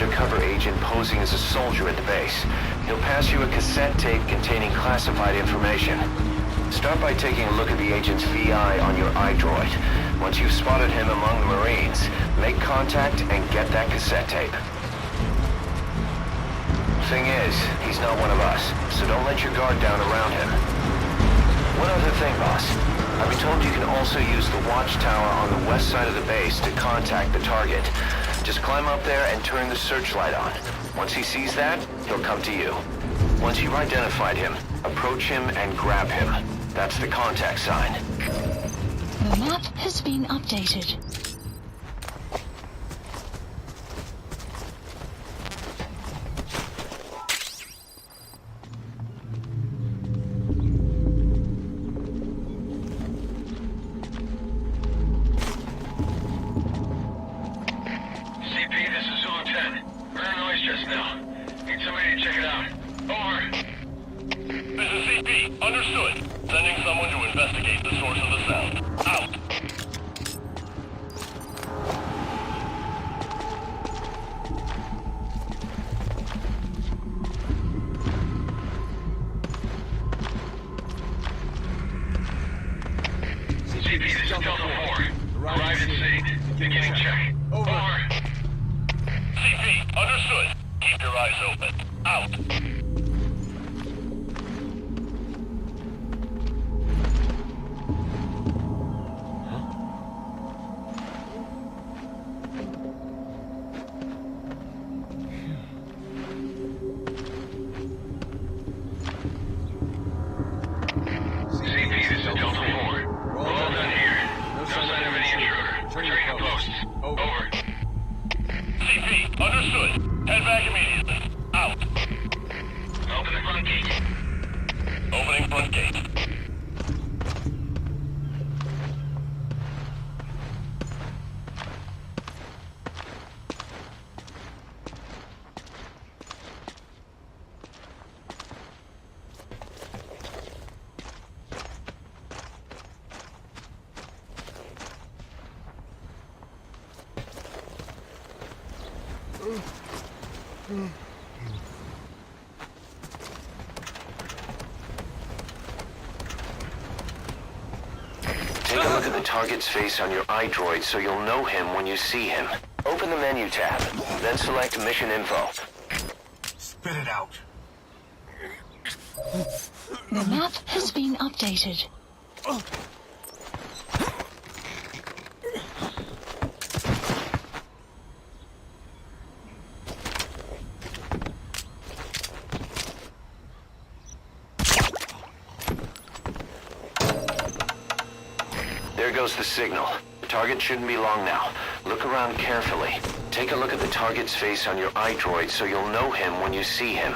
undercover agent posing as a soldier at the base. He'll pass you a cassette tape containing classified information. Start by taking a look at the agent's VI on your iDroid. Once you've spotted him among the Marines, make contact and get that cassette tape. Thing is, he's not one of us, so don't let your guard down around him. One other thing, boss. I've been told you can also use the watchtower on the west side of the base to contact the target. Just climb up there and turn the searchlight on. Once he sees that, he'll come to you. Once you've identified him, approach him and grab him. That's the contact sign. The map has been updated. Take a look at the target's face on your iDroid so you'll know him when you see him. Open the menu tab, then select Mission Info. Spit it out. The map has been updated. There goes the signal. The target shouldn't be long now. Look around carefully. Take a look at the target's face on your iDroid so you'll know him when you see him.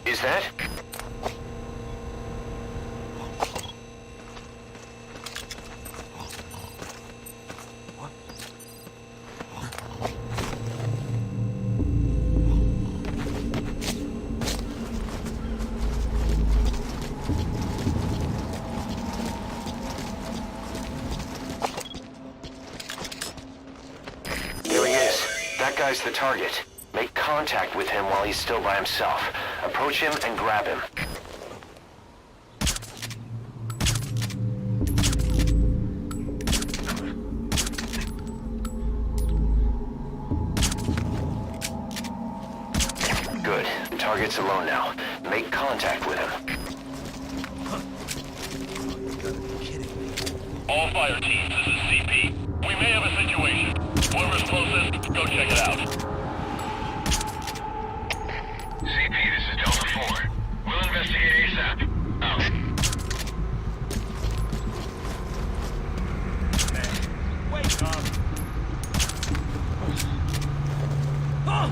Is that? There he is. That guy's the target. Make contact with him while he's still by himself. Approach him and grab him. target's alone now. Make contact with him. All fire teams, this is CP. We may have a situation. Whoever's closest, go check it out. CP, this is Delta 4. We'll investigate ASAP. Out. Wake up! Oh!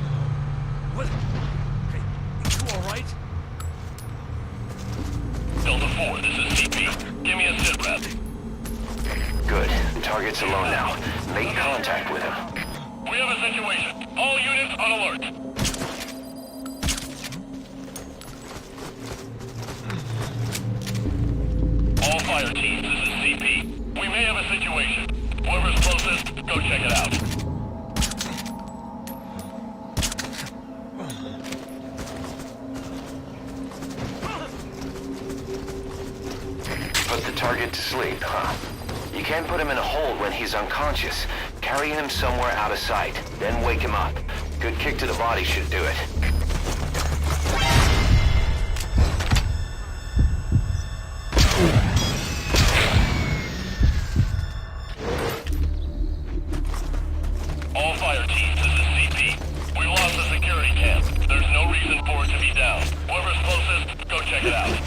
What? Hey, you alright? Delta 4, this is CP. Give me a sit rep. Good. Target's alone now. Make contact with him. We have a situation. All units on alert. All fire teams, this is CP. We may have a situation. Whoever's closest, go check it out. Put the target to sleep, huh? You can't put him in a hold when he's unconscious. Carry him somewhere out of sight, then wake him up. Good kick to the body should do it. All fire teams, this is CP. We lost the security camp. There's no reason for it to be down. Whoever's closest, go check it out.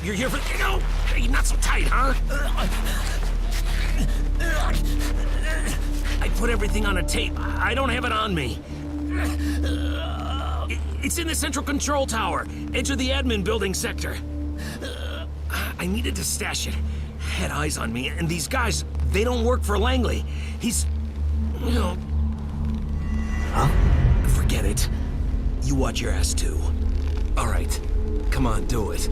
You're here for... No! Hey, not so tight, huh? I put everything on a tape. I don't have it on me. It's in the central control tower. Edge of the admin building sector. I needed to stash it. Had eyes on me, and these guys, they don't work for Langley. He's... you know... Huh? Forget it. You watch your ass, too. All right. Come on, do it.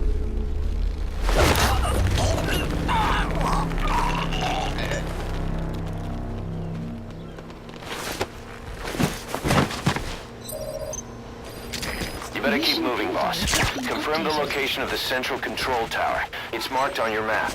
You better keep moving, boss. Confirm the location of the central control tower. It's marked on your map.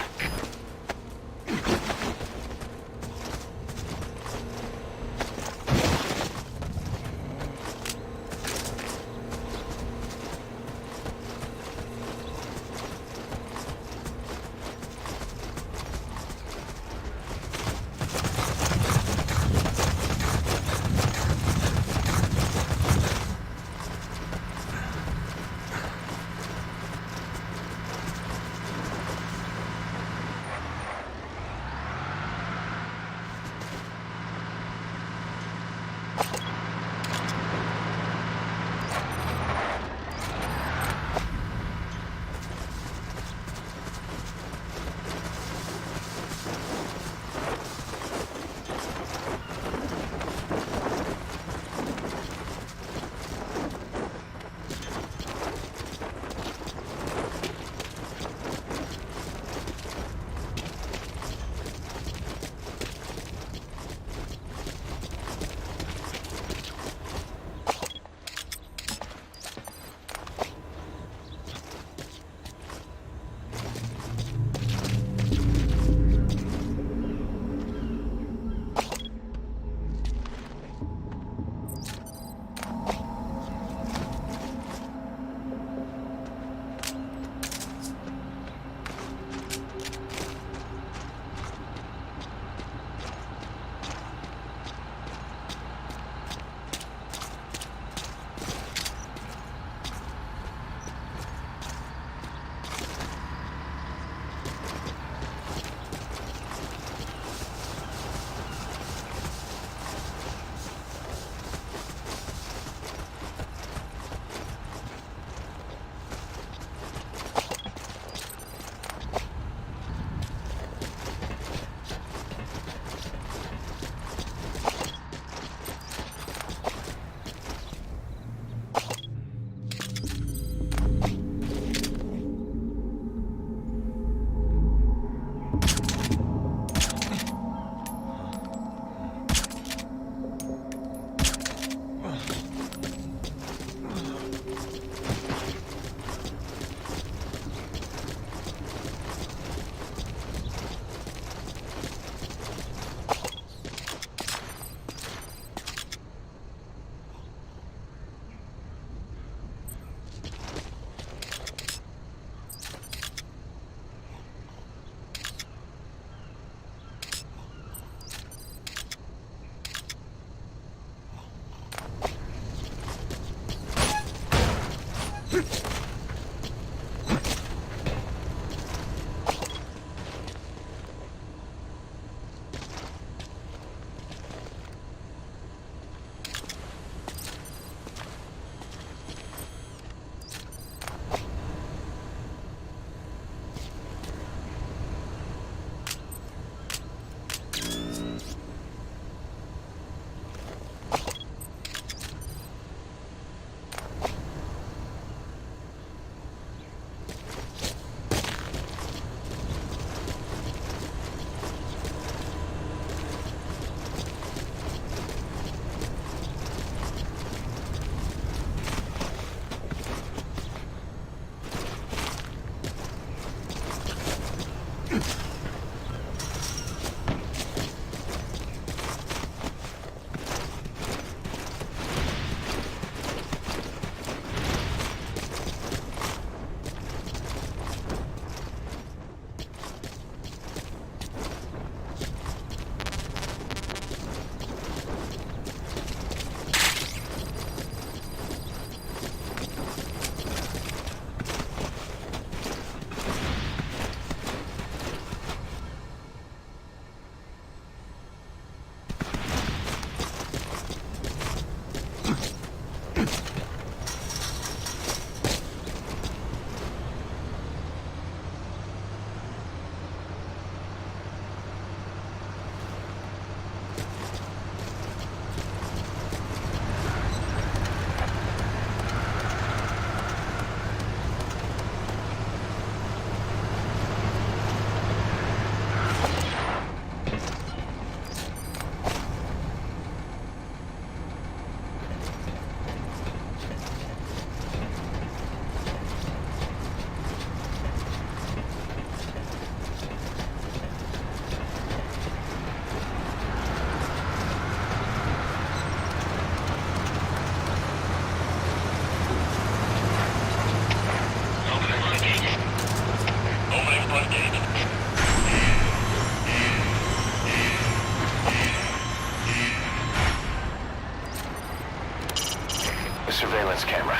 Surveillance camera.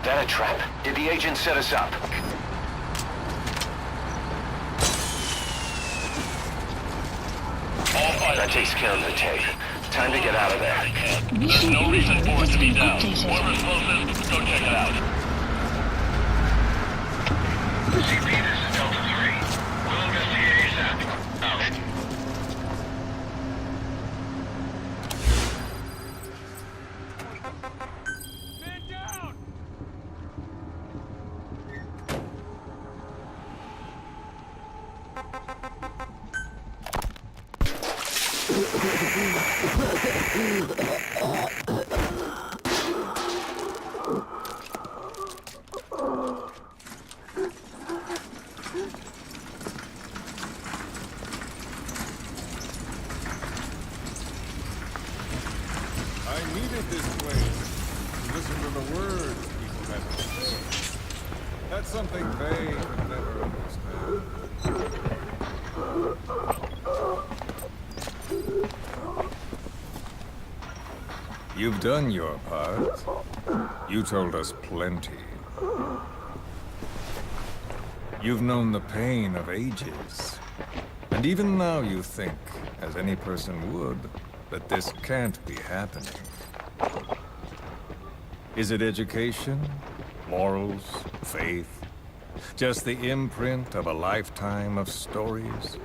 That a trap? Did the agent set us up? That takes care of the tape. Time to get out of there. Mission No reason info for it has to be been down. updated. Whoever's closest, go check it out. CP, this is Delta 3. We'll investigate ASAP. Out. Man down! I needed this place to listen to the words people had to say. That's something they could never understand. You've done your part. You told us plenty. You've known the pain of ages. And even now you think, as any person would, that this can't be happening. Is it education? Morals? Faith? Just the imprint of a lifetime of stories?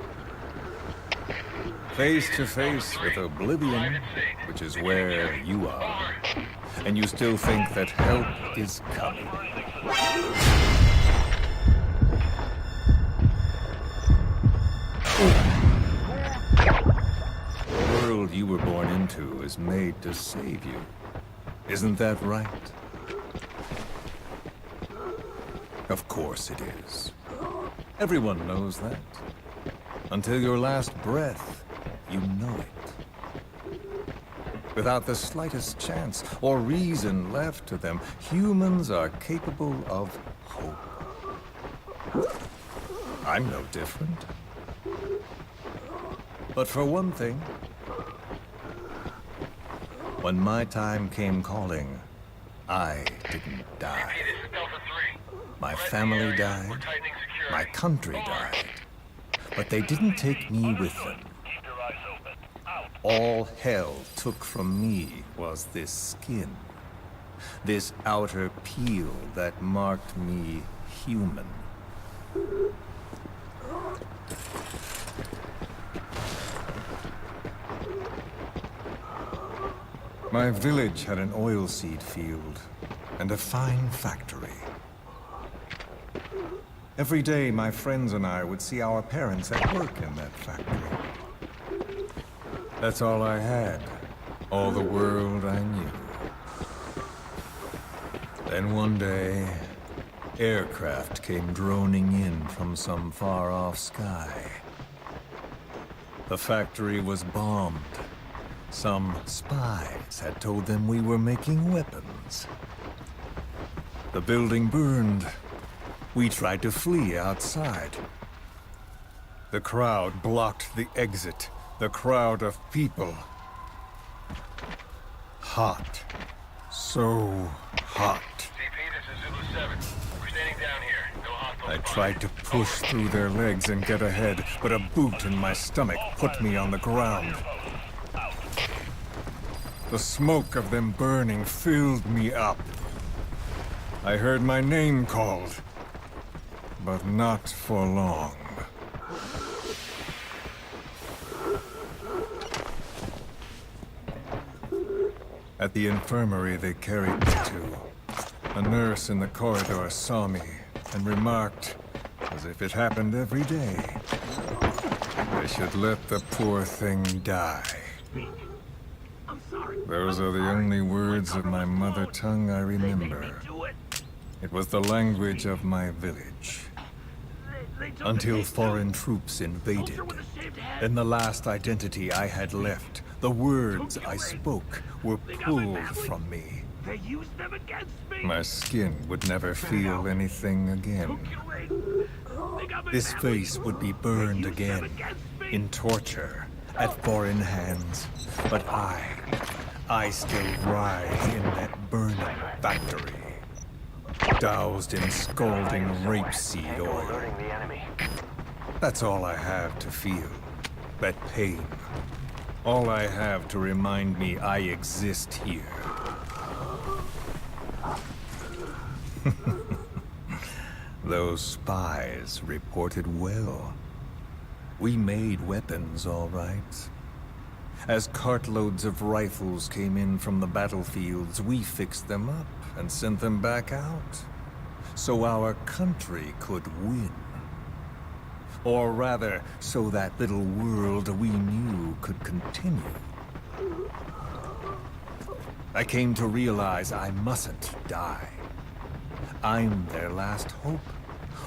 Face to face with oblivion, which is where you are. And you still think that help is coming. The world you were born into is made to save you. Isn't that right? Of course it is. Everyone knows that. Until your last breath, you know it. Without the slightest chance or reason left to them, humans are capable of hope. I'm no different. But for one thing, when my time came calling, I didn't die. My family died, my country died, but they didn't take me with them. All hell took from me was this skin, this outer peel that marked me human. My village had an oilseed field and a fine factory. Every day, my friends and I would see our parents at work in that factory. That's all I had, all the world I knew. Then one day, aircraft came droning in from some far-off sky. The factory was bombed. Some spies had told them we were making weapons. The building burned. We tried to flee outside. The crowd blocked the exit. The crowd of people. Hot. So hot. CP, this is Zulu 7. We're standing down here. No hostiles. I tried to push through their legs and get ahead, but a boot in my stomach put me on the ground. The smoke of them burning filled me up. I heard my name called, but not for long. At the infirmary they carried me to, a nurse in the corridor saw me and remarked, as if it happened every day, I should let the poor thing die. Those are the only words of my mother tongue I remember. It was the language of my village. Until foreign troops invaded. In the last identity I had left, the words I spoke were pulled from me. My skin would never feel anything again. This face would be burned again, in torture, at foreign hands. But I still writhe in that burning factory, doused in scalding rapeseed oil. Alerting the enemy. That's all I have to feel. That pain. All I have to remind me I exist here. Those spies reported well. We made weapons, all right. As cartloads of rifles came in from the battlefields, we fixed them up and sent them back out. So our country could win. Or rather, so that little world we knew could continue. I came to realize I mustn't die. I'm their last hope.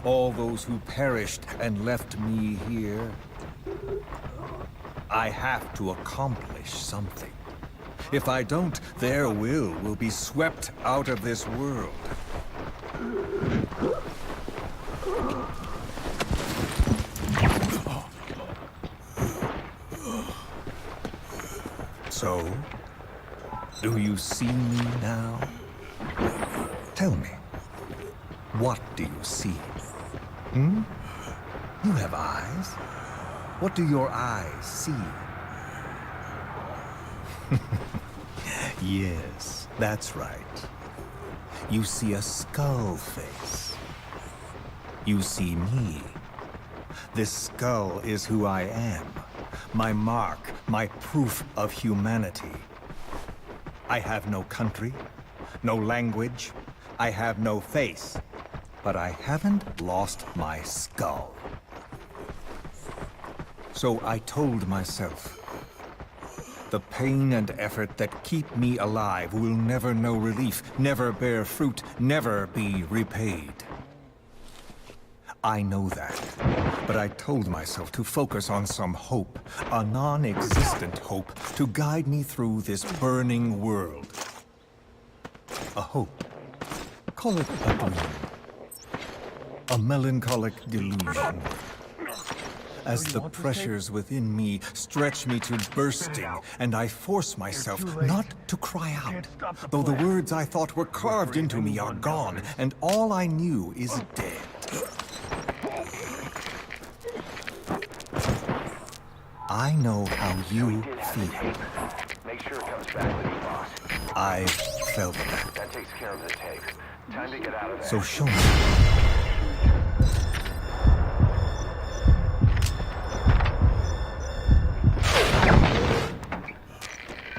All those who perished and left me here. I have to accomplish something. If I don't, their will be swept out of this world. So, do you see me now? Tell me, what do you see? You have eyes. What do your eyes see? Yes, that's right. You see a skull face. You see me. This skull is who I am. My mark, my proof of humanity. I have no country, no language. I have no face. But I haven't lost my skull. So I told myself, the pain and effort that keep me alive will never know relief, never bear fruit, never be repaid. I know that, but I told myself to focus on some hope, a non-existent hope, to guide me through this burning world. A hope. Call it a dream. A melancholic delusion. As the pressures within me stretch me to bursting, and I force myself not to cry out, though the words I thought were carved into me are gone, and all I knew is dead. I know how you feel. Make sure it comes back with you, boss. I felt that. That takes care of the tape. Time to get out of there. So show me.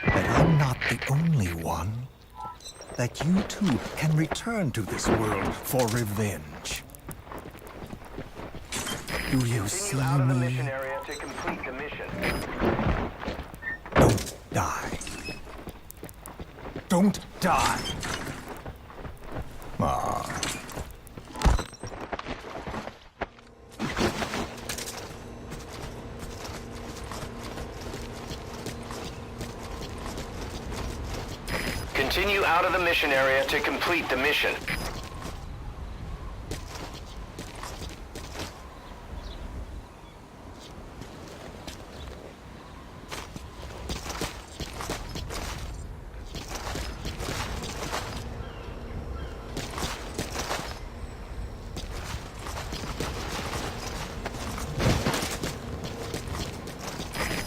That I'm not the only one. That you too can return to this world for revenge. Do you see Continue out of the mission me? area to complete the mission. Don't die. Don't die. Ah. Continue out of the mission area to complete the mission.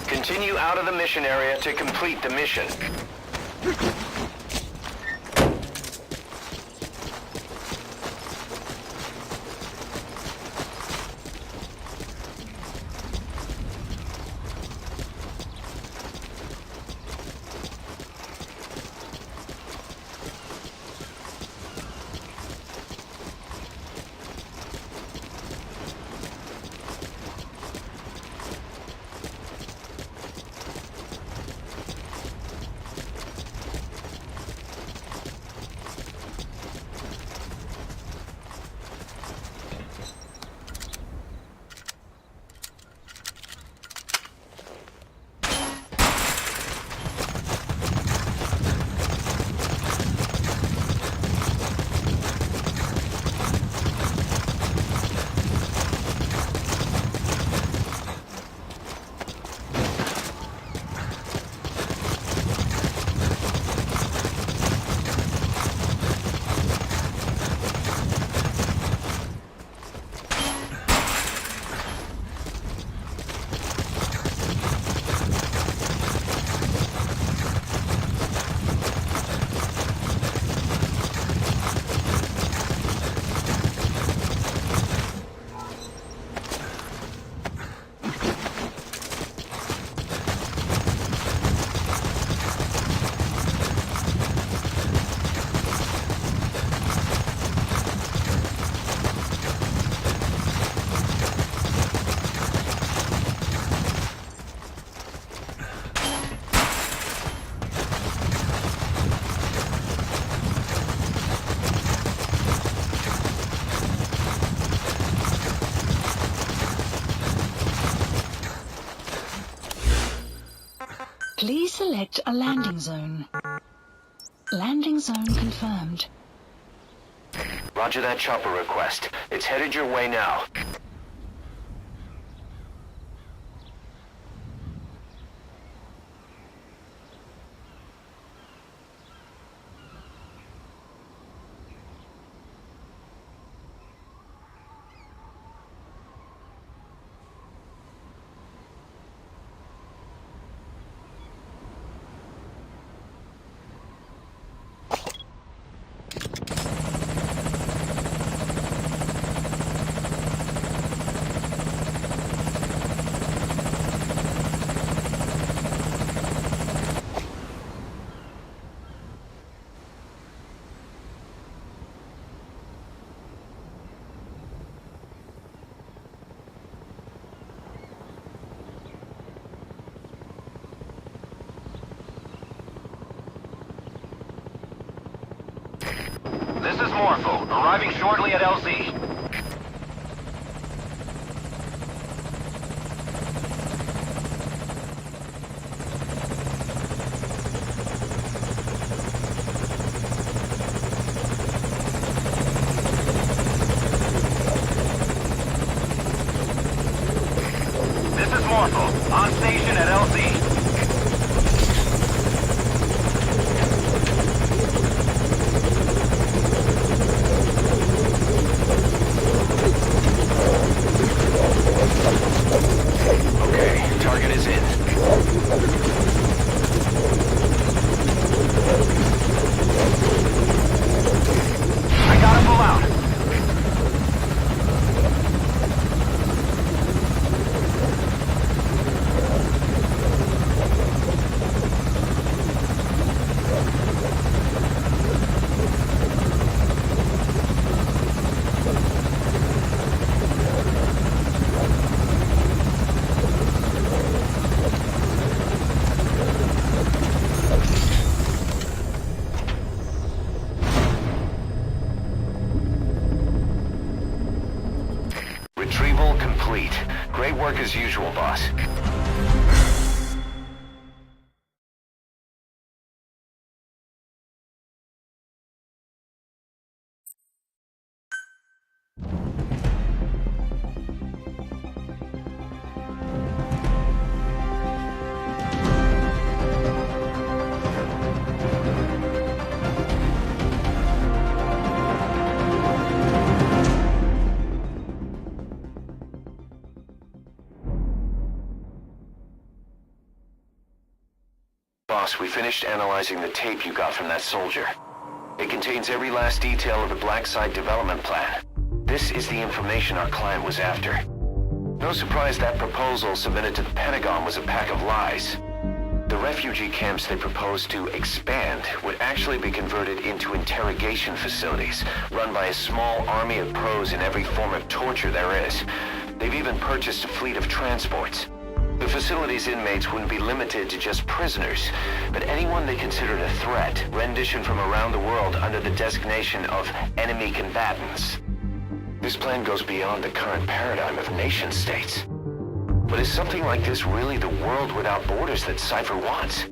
Continue out of the mission area to complete the mission. Please select a landing zone. Landing zone confirmed. Roger that chopper request. It's headed your way now. This is Morpho, arriving shortly at LZ. This is Morpho, on station at LZ. Target is in. I gotta pull out. Retrieval complete. Great work as usual, boss. Boss, we finished analyzing the tape you got from that soldier. It contains every last detail of the Black Site development plan. This is the information our client was after. No surprise that proposal submitted to the Pentagon was a pack of lies. The refugee camps they proposed to expand would actually be converted into interrogation facilities, run by a small army of pros in every form of torture there is. They've even purchased a fleet of transports. The facility's inmates wouldn't be limited to just prisoners, but anyone they considered a threat, rendition from around the world under the designation of enemy combatants. This plan goes beyond the current paradigm of nation-states. But is something like this really the world without borders that Cypher wants?